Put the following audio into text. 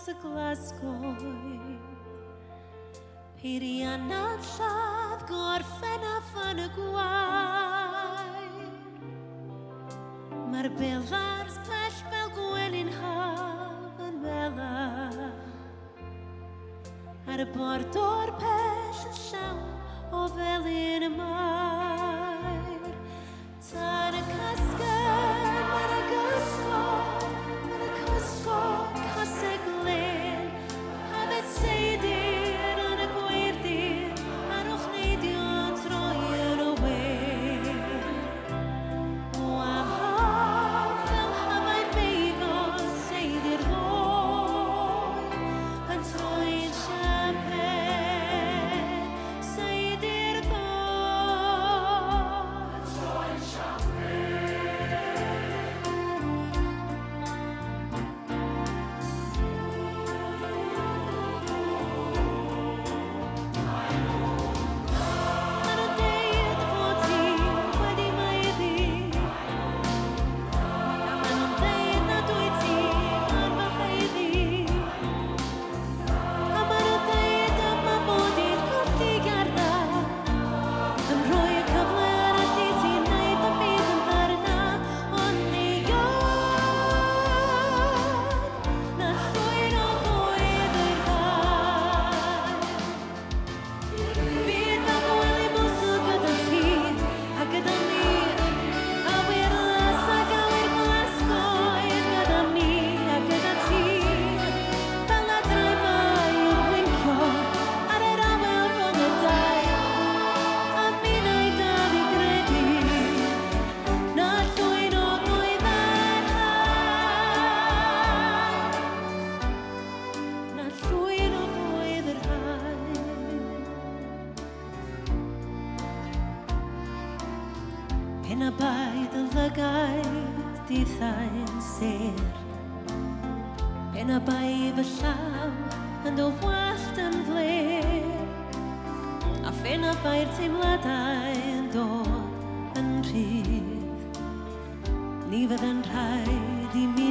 y Glasgow. Peiriannau'n lladd gorffennaf yn y gwair. Mae'r bilars pell fel gwenyn haf yn mela. Ar y bord o'r pell yn llawn o felyn y mair. Tan y casgen, mae'r cysgod, coseg lyn. Hafed seidir yn y gweirdir, a'r o'ch neidio troi yn y wir. O am haf fel hafau'r beigod, seidir ddoi, yn troi'n champagne, seidir ddoi. Troi'n Ar y deud fod ti wedi maeddi, a maen nhw'n deud nad wyt ti ar fy heiddi. A maen nhw'n deud yma bod i'n colli garda, yn rhoi y cyfle arall i ti wneud y byd yn ddarna. Ond ni na llwyr o fwyd yr haid. Byd fel gwely mwsl gyda ti a gyda ni, a wirlas ac awyr glasgoed gyda ni a gyda ti. Fel adrau mae yw'n blincio ar yr awel rhwng y dau, a minnau da fi gredu na llwyr o fwyd yr haid. Na llwyr o fwyd yr haid. Pen a bai dy lygaid dithau'n sir. Pen a bai fy llaw yn dy wallt yn flir. A phen a bai'r teimladau'n dod yn rhydd. Ni fyddai'n rhaid i mi